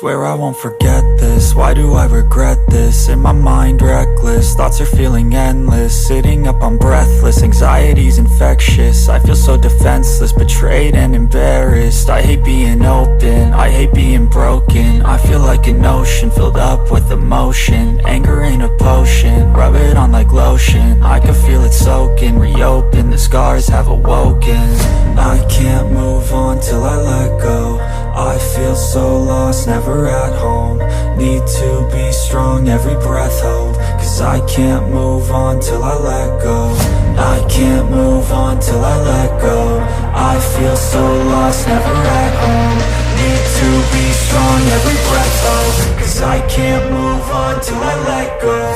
Swear I won't forget this, why do I regret this? In my mind reckless, thoughts are feeling endless. Sitting up I'm breathless, anxiety's infectious. I feel so defenseless, betrayed and embarrassed. I hate being open, I hate being broken. I feel like an ocean filled up with emotion. Anger ain't a potion, rub it on like lotion. I can feel it soaking, reopen, the scars have awoken. I can't move on till I let go. I feel so lost, never at home. Need to be strong, every breath hold. Cause I can't move on till I let go. I can't move on till I let go. I feel so lost, never at home. Need to be strong, every breath hold. Cause I can't move on till I let go.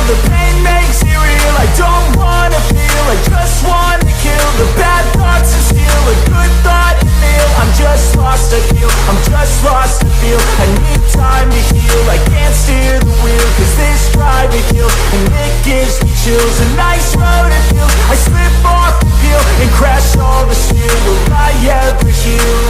The pain makes it real, I don't wanna feel, I just wanna kill the bad thoughts and steal a good thought and meal. I'm just lost, I feel, I'm just lost, I feel. I need time to heal, I can't steer the wheel. Cause this drive it kills, and it gives me chills. A nice road it feels, I slip off the peel and crash all the steel. Will I ever heal?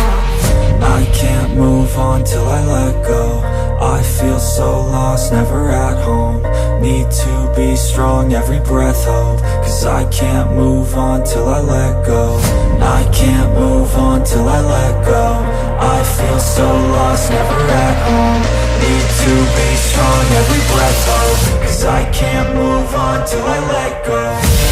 I can't move on till I let go. I feel so lost, never at home. Need to be strong, every breath hold. Cause I can't move on till I let go. I can't move on till I let go. I feel so lost, never at home. Need to be strong, every breath hold. Cause I can't move on till I let go.